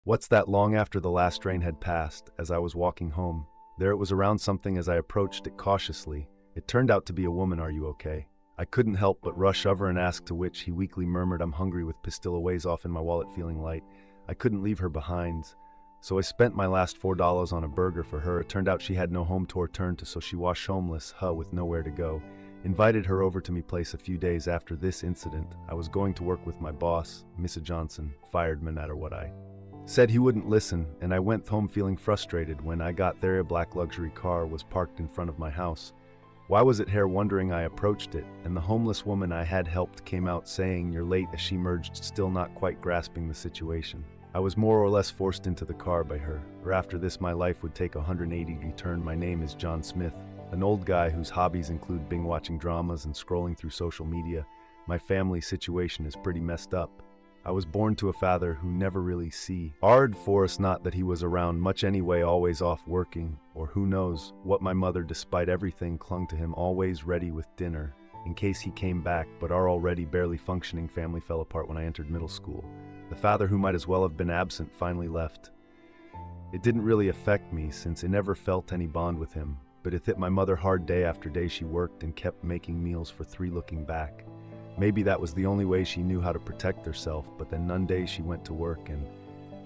What's that? Long after the last train had passed, as I was walking home, there it was around something as I approached it cautiously. It turned out to be a woman. "Are you okay?" I couldn't help but rush over and ask, to which he weakly murmured, "I'm hungry," with pastilla ways off in my wallet, feeling light. I couldn't leave her behind, so I spent my last $4 on a burger for her. It turned out she had no home to return to, so she was homeless, with nowhere to go. Invited her over to me place a few days after this incident. I was going to work with my boss, Mr. Johnson, fired me no matter what I said. He wouldn't listen, and I went home feeling frustrated. When I got there, a black luxury car was parked in front of my house. Why was it here? Wondering, I approached it, and the homeless woman I had helped came out saying, "You're late," as she emerged, still not quite grasping the situation. I was more or less forced into the car by her, or after this my life would take a 180-degree turn. My name is John Smith, an old guy whose hobbies include binge watching dramas and scrolling through social media. My family situation is pretty messed up. I was born to a father who never really cared for us, not that he was around much anyway, always off working, or who knows what. My mother, despite everything, clung to him, always ready with dinner in case he came back, but our already barely functioning family fell apart when I entered middle school. The father, who might as well have been absent, finally left. It didn't really affect me, since I never felt any bond with him, but it hit my mother hard. Day after day she worked and kept making meals for three. Looking back, maybe that was the only way she knew how to protect herself. But then one day she went to work and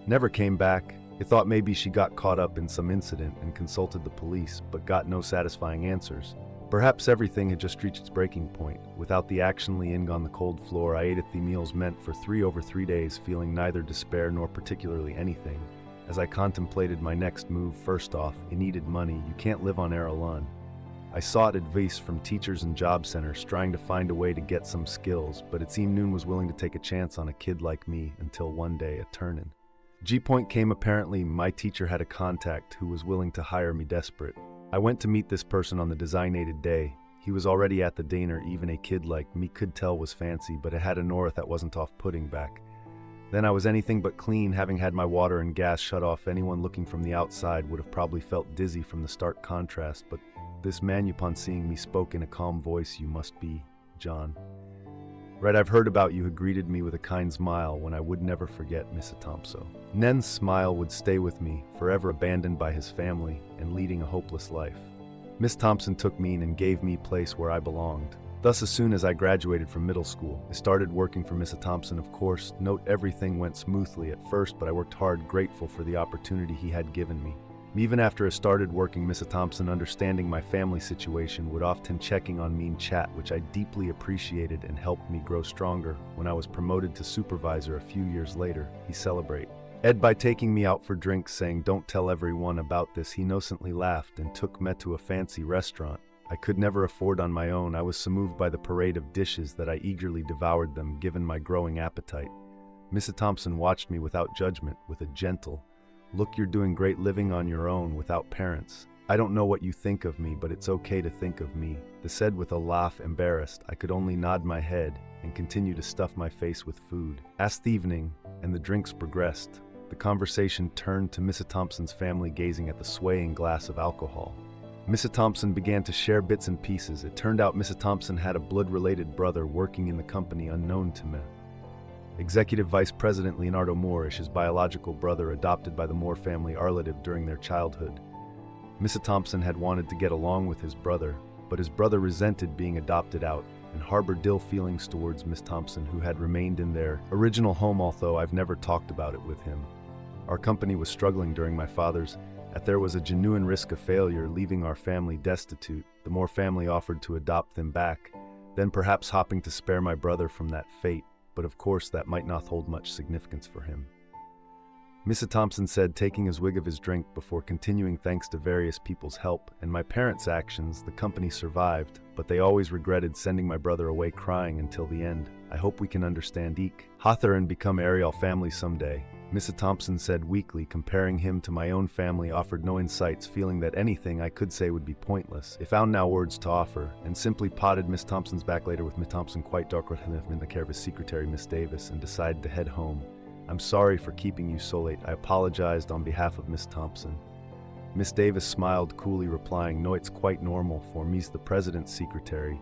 never came back. I thought maybe she got caught up in some incident and consulted the police, but got no satisfying answers. Perhaps everything had just reached its breaking point. Without the actionly ing on the cold floor, I ate at the meals meant for over 3 days, feeling neither despair nor particularly anything. As I contemplated my next move, first off, I needed money. You can't live on air alone. I sought advice from teachers and job centers, trying to find a way to get some skills, but it seemed noon was willing to take a chance on a kid like me, until one day a turnin' point came. Apparently my teacher had a contact who was willing to hire me. Desperate, I went to meet this person on the designated day. He was already at the dinner. Even a kid like me could tell was fancy, but it had a north that wasn't off-putting. Back then I was anything but clean, having had my water and gas shut off. Anyone looking from the outside would have probably felt dizzy from the stark contrast, but this man, upon seeing me, spoke in a calm voice. "You must be John. Right, I've heard about you," who greeted me with a kind smile when I would never forget Mr. Thompson. Nen's smile would stay with me, forever. Abandoned by his family and leading a hopeless life, Miss Thompson took me in and gave me a place where I belonged. Thus, as soon as I graduated from middle school, I started working for Mr. Thompson. Of course, note everything went smoothly at first, but I worked hard, grateful for the opportunity he had given me. Even after I started working, Mr. Thompson, understanding my family situation, would often checking on me in chat, which I deeply appreciated and helped me grow stronger. When I was promoted to supervisor a few years later, he celebrated by taking me out for drinks, saying, "Don't tell everyone about this." He innocently laughed and took me to a fancy restaurant I could never afford on my own. I was so moved by the parade of dishes that I eagerly devoured them, given my growing appetite. Mr. Thompson watched me without judgment, with a gentle, "Look, you're doing great living on your own without parents. I don't know what you think of me, but it's okay to think of me." This said with a laugh. Embarrassed, I could only nod my head and continue to stuff my face with food. As the evening and the drinks progressed, the conversation turned to Mr. Thompson's family, gazing at the swaying glass of alcohol. Mr. Thompson began to share bits and pieces. It turned out Mr. Thompson had a blood-related brother working in the company unknown to me. Executive Vice President Leonardo Moore is his biological brother, adopted by the Moore family relative during their childhood. Mr. Thompson had wanted to get along with his brother, but his brother resented being adopted out and harbored ill feelings towards Miss Thompson, who had remained in their original home, although I've never talked about it with him. Our company was struggling during my father's, and there was a genuine risk of failure, leaving our family destitute. The Moore family offered to adopt them back, then perhaps hoping to spare my brother from that fate. But of course that might not hold much significance for him. Mr. Thompson said, taking a swig of his drink before continuing, "Thanks to various people's help and my parents' actions, the company survived, but they always regretted sending my brother away crying until the end. I hope we can understand each other and become Ariel family someday." Mr. Thompson said weakly, comparing him to my own family, offered no insights, feeling that anything I could say would be pointless. I found no words to offer, and simply patted Miss Thompson's back later with Miss Thompson quite dark in the care of his secretary, Miss Davis, and decided to head home. "I'm sorry for keeping you so late," I apologized on behalf of Miss Thompson. Miss Davis smiled coolly, replying, "No, it's quite normal for me's the president's secretary,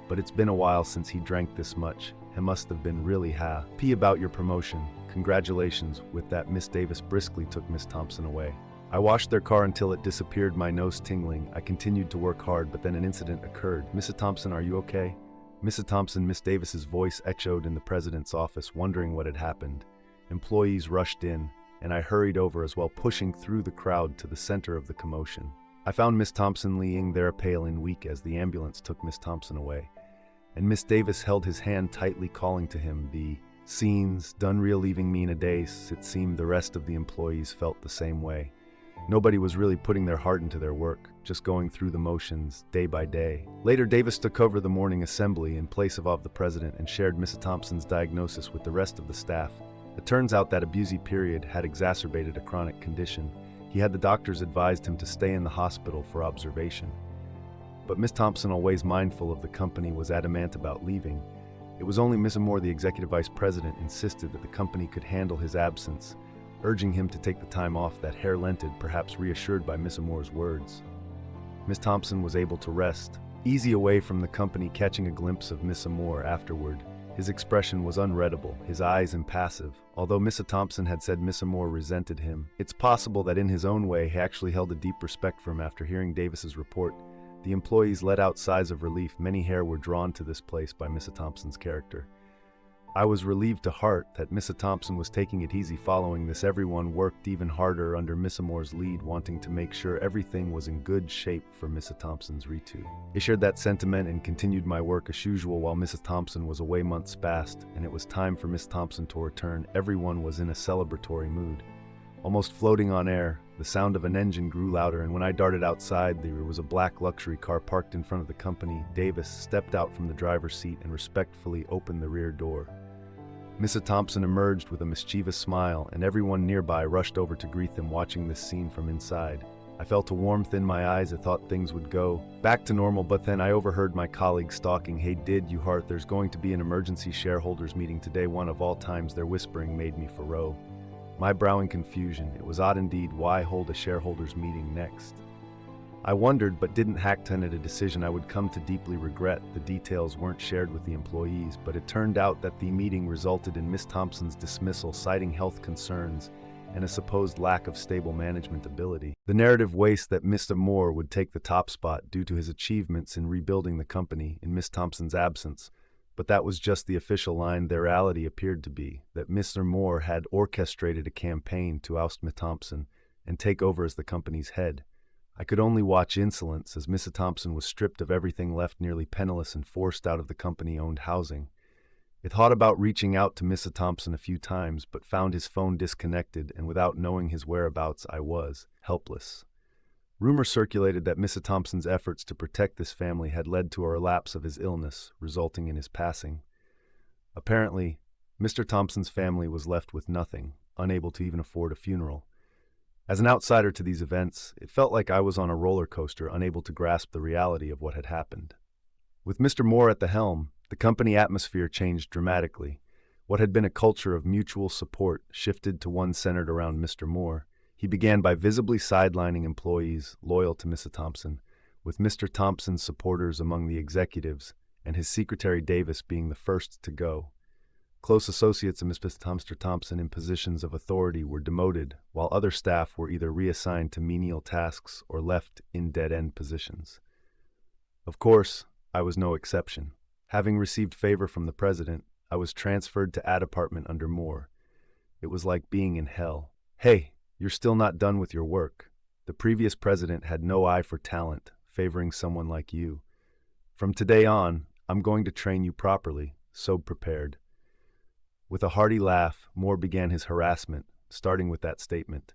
but it's been a while since he drank this much. He must have been really happy about your promotion. Congratulations." With that, Miss Davis briskly took Miss Thompson away. I washed their car until it disappeared, my nose tingling. I continued to work hard, but then an incident occurred. "Mrs. Thompson, are you okay?" "Mrs. Thompson," Miss Davis's voice echoed in the president's office, wondering what had happened. Employees rushed in, and I hurried over as well, pushing through the crowd to the center of the commotion. I found Miss Thompson laying there pale and weak as the ambulance took Miss Thompson away, and Miss Davis held his hand tightly, calling to him. The scenes done relieving me in a daze. It seemed the rest of the employees felt the same way. Nobody was really putting their heart into their work, just going through the motions day by day. Later, Davis took over the morning assembly in place of the president and shared Mrs. Thompson's diagnosis with the rest of the staff. It turns out that a busy period had exacerbated a chronic condition. He had the doctors advised him to stay in the hospital for observation. But Miss Thompson, always mindful of the company, was adamant about leaving. It was only Miss Moore, the executive vice president, insisted that the company could handle his absence, urging him to take the time off that Herr Lented, perhaps reassured by Miss Moore's words. Miss Thompson was able to rest, easy away from the company. Catching a glimpse of Miss Moore afterward, his expression was unreadable, his eyes impassive. Although Miss Thompson had said Miss Moore resented him, it's possible that in his own way he actually held a deep respect for him. After hearing Davis's report, the employees let out sighs of relief. Many hair were drawn to this place by Miss Thompson's character. I was relieved to heart that Miss Thompson was taking it easy. Following this, everyone worked even harder under Miss Moore's lead, wanting to make sure everything was in good shape for Miss Thompson's return. I shared that sentiment and continued my work as usual. While Mrs. Thompson was away, months passed, and it was time for Miss Thompson to return. Everyone was in a celebratory mood. Almost floating on air, the sound of an engine grew louder, and when I darted outside, there was a black luxury car parked in front of the company. Davis stepped out from the driver's seat and respectfully opened the rear door. Mrs. Thompson emerged with a mischievous smile, and everyone nearby rushed over to greet them. Watching this scene from inside, I felt a warmth in my eyes. I thought things would go back to normal, but then I overheard my colleagues talking. "Hey, did you hear there's going to be an emergency shareholders meeting today?" One of all times, their whispering made me furrow my brow in confusion. It was odd indeed. Why hold a shareholders meeting next? I wondered, but didn't act on it. A decision I would come to deeply regret. The details weren't shared with the employees, but it turned out that the meeting resulted in Miss Thompson's dismissal, citing health concerns and a supposed lack of stable management ability. The narrative was that Mr. Moore would take the top spot due to his achievements in rebuilding the company in Miss Thompson's absence, but that was just the official line. The reality appeared to be that Mr. Moore had orchestrated a campaign to oust Miss Thompson and take over as the company's head. I could only watch insolence as Miss Thompson was stripped of everything, left nearly penniless, and forced out of the company-owned housing. I thought about reaching out to Miss Thompson a few times, but found his phone disconnected, and without knowing his whereabouts, I was helpless. Rumor circulated that Miss Thompson's efforts to protect this family had led to a relapse of his illness, resulting in his passing. Apparently, Mr. Thompson's family was left with nothing, unable to even afford a funeral. As an outsider to these events, it felt like I was on a roller coaster, unable to grasp the reality of what had happened. With Mr. Moore at the helm, the company atmosphere changed dramatically. What had been a culture of mutual support shifted to one centered around Mr. Moore. He began by visibly sidelining employees loyal to Miss Thompson, with Mr. Thompson's supporters among the executives and his secretary Davis being the first to go. Close associates of Mr. Thompson in positions of authority were demoted, while other staff were either reassigned to menial tasks or left in dead-end positions. Of course, I was no exception. Having received favor from the president, I was transferred to a department under Moore. It was like being in hell. "Hey, you're still not done with your work. The previous president had no eye for talent, favoring someone like you. From today on, I'm going to train you properly, so prepared." With a hearty laugh, Moore began his harassment, starting with that statement.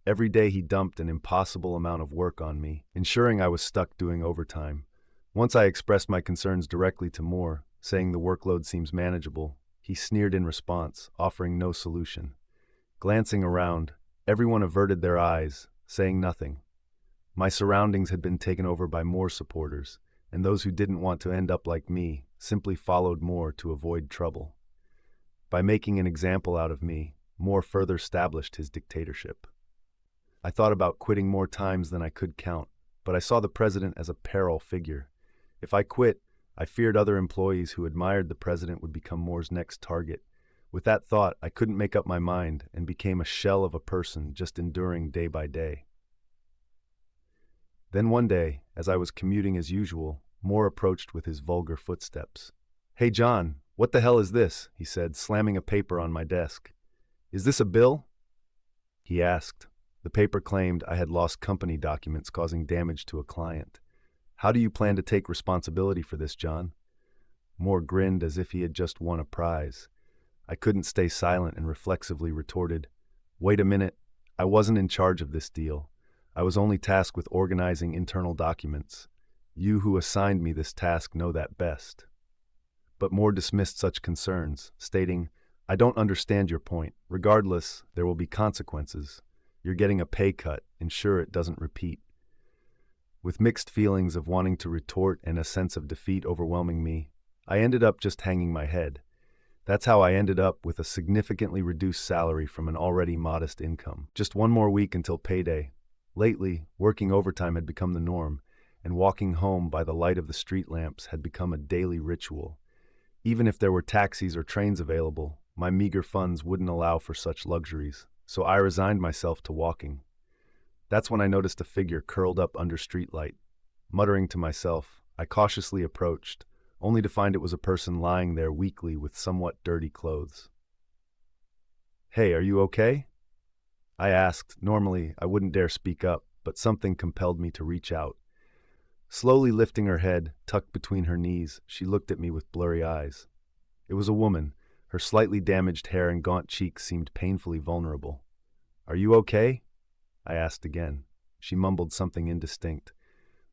Every day he dumped an impossible amount of work on me, ensuring I was stuck doing overtime. Once I expressed my concerns directly to Moore, saying the workload seems manageable, he sneered in response, offering no solution. Glancing around, everyone averted their eyes, saying nothing. My surroundings had been taken over by Moore supporters, and those who didn't want to end up like me simply followed Moore to avoid trouble. By making an example out of me, Moore further established his dictatorship. I thought about quitting more times than I could count, but I saw the president as a peril figure. If I quit, I feared other employees who admired the president would become Moore's next target. With that thought, I couldn't make up my mind and became a shell of a person just enduring day by day. Then one day, as I was commuting as usual, Moore approached with his vulgar footsteps. "Hey, John, what the hell is this?" he said, slamming a paper on my desk. "Is this a bill?" he asked. The paper claimed I had lost company documents causing damage to a client. "How do you plan to take responsibility for this, John?" Moore grinned as if he had just won a prize. I couldn't stay silent and reflexively retorted, "Wait a minute, I wasn't in charge of this deal. I was only tasked with organizing internal documents. You who assigned me this task know that best." But Moore dismissed such concerns, stating, "I don't understand your point. Regardless, there will be consequences. You're getting a pay cut. Ensure it doesn't repeat." With mixed feelings of wanting to retort and a sense of defeat overwhelming me, I ended up just hanging my head. That's how I ended up with a significantly reduced salary from an already modest income. Just one more week until payday. Lately, working overtime had become the norm, and walking home by the light of the street lamps had become a daily ritual. Even if there were taxis or trains available, my meager funds wouldn't allow for such luxuries, so I resigned myself to walking. That's when I noticed a figure curled up under streetlight. Muttering to myself, I cautiously approached, only to find it was a person lying there weakly with somewhat dirty clothes. "Hey, are you okay?" I asked. Normally, I wouldn't dare speak up, but something compelled me to reach out. Slowly lifting her head, tucked between her knees, she looked at me with blurry eyes. It was a woman. Her slightly damaged hair and gaunt cheeks seemed painfully vulnerable. "Are you okay?" I asked again. She mumbled something indistinct.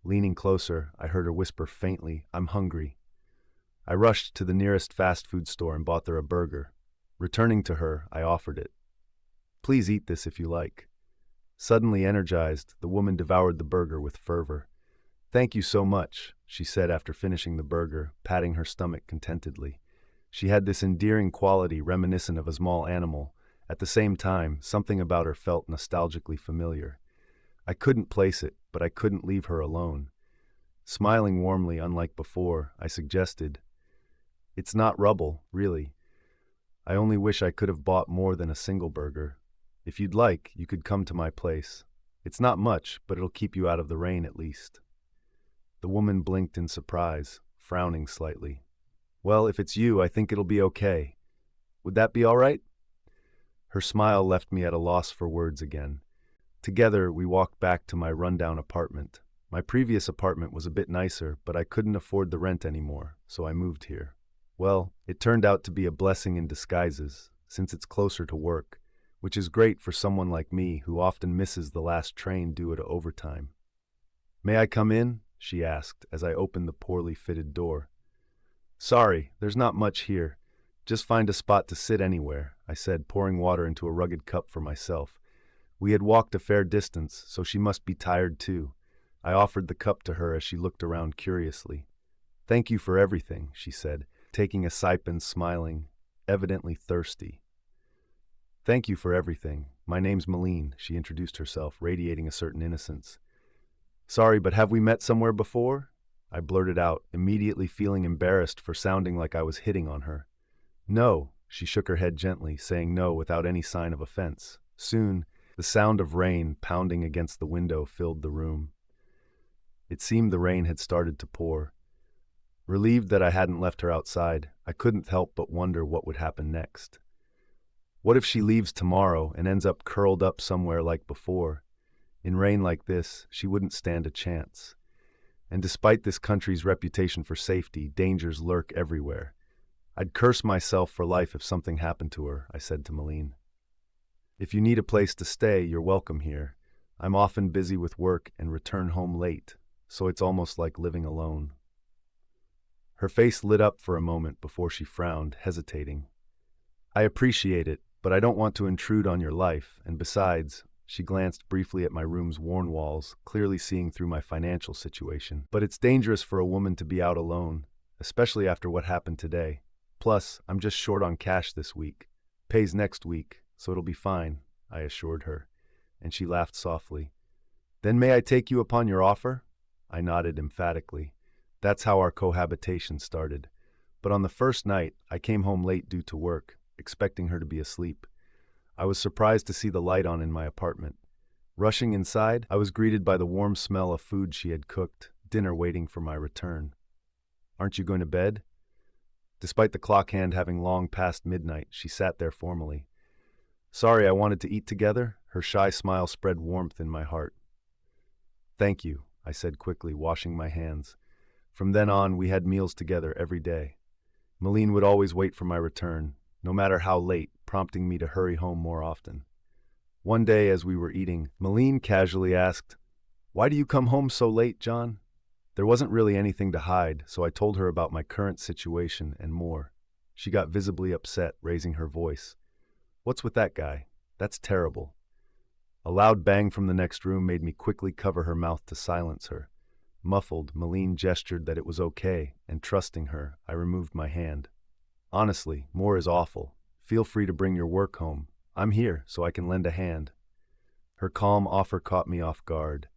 Leaning closer, I heard her whisper faintly, "I'm hungry." I rushed to the nearest fast food store and bought her a burger. Returning to her, I offered it. "Please eat this if you like." Suddenly energized, the woman devoured the burger with fervor. "Thank you so much," she said after finishing the burger, patting her stomach contentedly. She had this endearing quality reminiscent of a small animal. At the same time, something about her felt nostalgically familiar. I couldn't place it, but I couldn't leave her alone. Smiling warmly, unlike before, I suggested, "It's not rubble, really. I only wish I could have bought more than a single burger. If you'd like, you could come to my place. It's not much, but it'll keep you out of the rain at least." The woman blinked in surprise, frowning slightly. "Well, if it's you, I think it'll be okay. Would that be all right?" Her smile left me at a loss for words again. Together, we walked back to my rundown apartment. My previous apartment was a bit nicer, but I couldn't afford the rent anymore, so I moved here. Well, it turned out to be a blessing in disguises, since it's closer to work, which is great for someone like me who often misses the last train due to overtime. "May I come in?" she asked as I opened the poorly fitted door. "Sorry, there's not much here. Just find a spot to sit anywhere," I said, pouring water into a rugged cup for myself. We had walked a fair distance, so she must be tired too. I offered the cup to her as she looked around curiously. "Thank you for everything," she said, taking a sip and smiling, evidently thirsty. "Thank you for everything. My name's Malene," she introduced herself, radiating a certain innocence. "Sorry, but have we met somewhere before?" I blurted out, immediately feeling embarrassed for sounding like I was hitting on her. "No," she shook her head gently, saying no without any sign of offense. Soon, the sound of rain pounding against the window filled the room. It seemed the rain had started to pour. Relieved that I hadn't left her outside, I couldn't help but wonder what would happen next. What if she leaves tomorrow and ends up curled up somewhere like before? In rain like this, she wouldn't stand a chance. And despite this country's reputation for safety, dangers lurk everywhere. I'd curse myself for life if something happened to her, I said to Malene. "If you need a place to stay, you're welcome here. I'm often busy with work and return home late, so it's almost like living alone." Her face lit up for a moment before she frowned, hesitating. "I appreciate it, but I don't want to intrude on your life, and besides," she glanced briefly at my room's worn walls, clearly seeing through my financial situation. "But it's dangerous for a woman to be out alone, especially after what happened today. Plus, I'm just short on cash this week. Pays next week, so it'll be fine," I assured her, and she laughed softly. "Then may I take you upon your offer?" I nodded emphatically. That's how our cohabitation started. But on the first night, I came home late due to work, expecting her to be asleep. I was surprised to see the light on in my apartment. Rushing inside, I was greeted by the warm smell of food she had cooked, dinner waiting for my return. "Aren't you going to bed?" Despite the clock hand having long passed midnight, she sat there formally. "Sorry, I wanted to eat together." Her shy smile spread warmth in my heart. "Thank you," I said quickly, washing my hands. From then on, we had meals together every day. Malene would always wait for my return, no matter how late, prompting me to hurry home more often. One day, as we were eating, Malene casually asked, "Why do you come home so late, John?" There wasn't really anything to hide, so I told her about my current situation and more. She got visibly upset, raising her voice. "What's with that guy? That's terrible." A loud bang from the next room made me quickly cover her mouth to silence her. Muffled, Malene gestured that it was okay, and trusting her, I removed my hand. "Honestly, Moore is awful. Feel free to bring your work home. I'm here, so I can lend a hand." Her calm offer caught me off guard.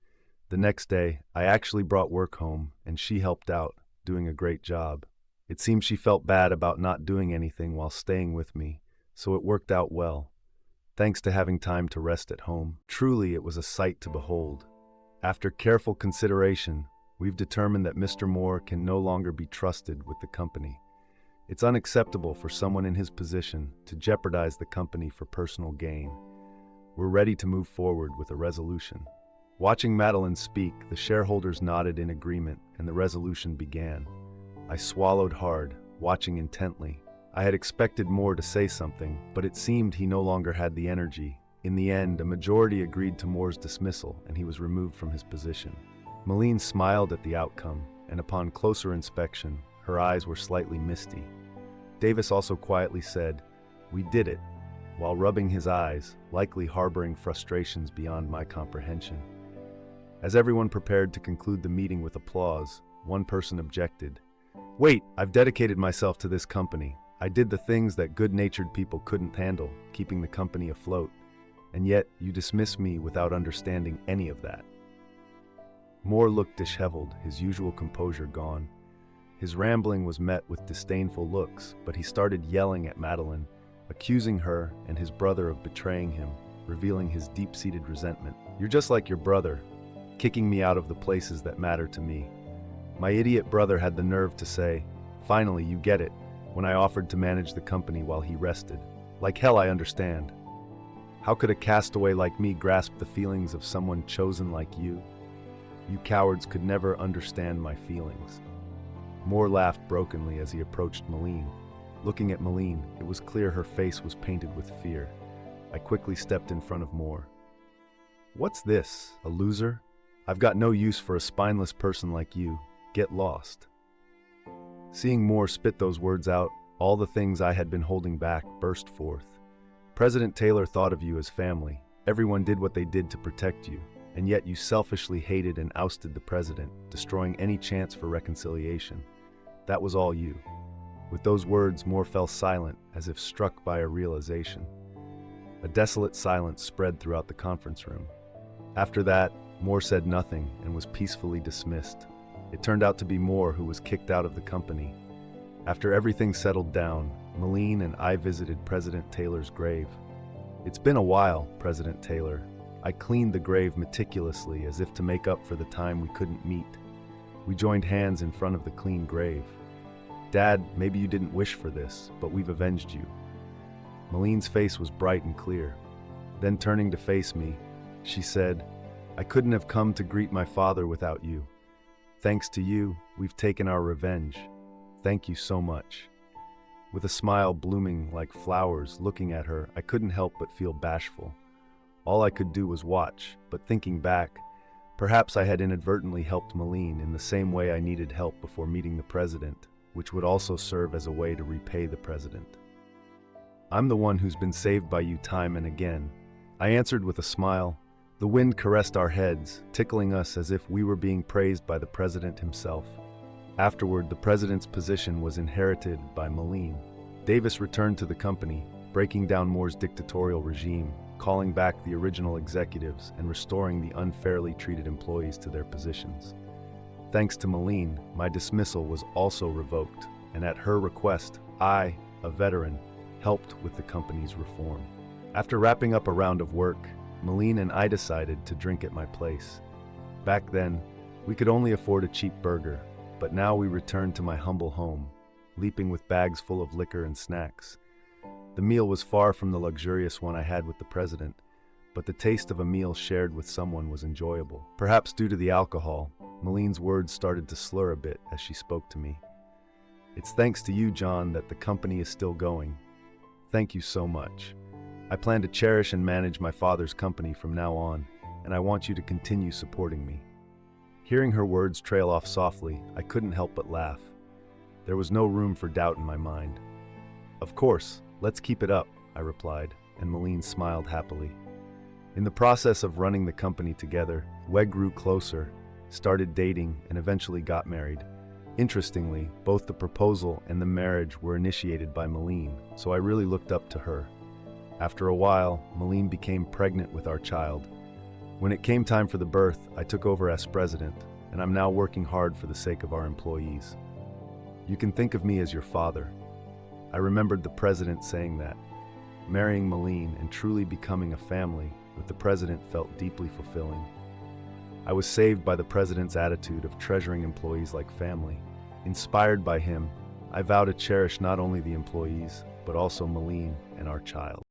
The next day, I actually brought work home, and she helped out, doing a great job. It seemed she felt bad about not doing anything while staying with me, so it worked out well. Thanks to having time to rest at home, truly it was a sight to behold. After careful consideration, we've determined that Mr. Moore can no longer be trusted with the company. It's unacceptable for someone in his position to jeopardize the company for personal gain. We're ready to move forward with a resolution. Watching Madeline speak, the shareholders nodded in agreement, and the resolution began. I swallowed hard, watching intently. I had expected Moore to say something, but it seemed he no longer had the energy. In the end, a majority agreed to Moore's dismissal, and he was removed from his position. Malene smiled at the outcome, and upon closer inspection, her eyes were slightly misty. Davis also quietly said, "We did it," while rubbing his eyes, likely harboring frustrations beyond my comprehension. As everyone prepared to conclude the meeting with applause, one person objected. "Wait, I've dedicated myself to this company. I did the things that good-natured people couldn't handle, keeping the company afloat. And yet, you dismiss me without understanding any of that." Moore looked disheveled, his usual composure gone. His rambling was met with disdainful looks, but he started yelling at Madeline, accusing her and his brother of betraying him, revealing his deep-seated resentment. "You're just like your brother, kicking me out of the places that matter to me." My idiot brother had the nerve to say, "Finally, you get it," when I offered to manage the company while he rested. Like hell, I understand. How could a castaway like me grasp the feelings of someone chosen like you? You cowards could never understand my feelings. Moore laughed brokenly as he approached Malene. Looking at Malene, it was clear her face was painted with fear. I quickly stepped in front of Moore. "What's this, a loser? I've got no use for a spineless person like you. Get lost." Seeing Moore spit those words out, all the things I had been holding back burst forth. "President Taylor thought of you as family. Everyone did what they did to protect you, and yet you selfishly hated and ousted the president, destroying any chance for reconciliation. That was all you." With those words, Moore fell silent, as if struck by a realization. A desolate silence spread throughout the conference room. After that, Moore said nothing and was peacefully dismissed. It turned out to be Moore who was kicked out of the company. After everything settled down, Malene and I visited President Taylor's grave. "It's been a while, President Taylor." I cleaned the grave meticulously as if to make up for the time we couldn't meet. We joined hands in front of the clean grave. "Dad, maybe you didn't wish for this, but we've avenged you." Malene's face was bright and clear. Then turning to face me, she said, "I couldn't have come to greet my father without you. Thanks to you, we've taken our revenge. Thank you so much." With a smile blooming like flowers looking at her, I couldn't help but feel bashful. All I could do was watch, but thinking back, perhaps I had inadvertently helped Malene in the same way I needed help before meeting the president, which would also serve as a way to repay the president. "I'm the one who's been saved by you time and again," I answered with a smile. The wind caressed our heads, tickling us as if we were being praised by the president himself. Afterward, the president's position was inherited by Malene. Davis returned to the company, breaking down Moore's dictatorial regime, calling back the original executives and restoring the unfairly treated employees to their positions. Thanks to Malene, my dismissal was also revoked, and at her request, I, a veteran, helped with the company's reform. After wrapping up a round of work, Malene and I decided to drink at my place. Back then, we could only afford a cheap burger, but now we returned to my humble home, leaping with bags full of liquor and snacks. The meal was far from the luxurious one I had with the president, but the taste of a meal shared with someone was enjoyable. Perhaps due to the alcohol, Malene's words started to slur a bit as she spoke to me. It's thanks to you, John, that the company is still going. Thank you so much. I plan to cherish and manage my father's company from now on, and I want you to continue supporting me. Hearing her words trail off softly, I couldn't help but laugh. There was no room for doubt in my mind. Of course, let's keep it up, I replied, and Malene smiled happily. In the process of running the company together, we grew closer, started dating, and eventually got married. Interestingly, both the proposal and the marriage were initiated by Malene, so I really looked up to her. After a while, Malene became pregnant with our child. When it came time for the birth, I took over as president, and I'm now working hard for the sake of our employees. You can think of me as your father. I remembered the president saying that. Marrying Malene and truly becoming a family with the president felt deeply fulfilling. I was saved by the president's attitude of treasuring employees like family. Inspired by him, I vow to cherish not only the employees, but also Malene and our child.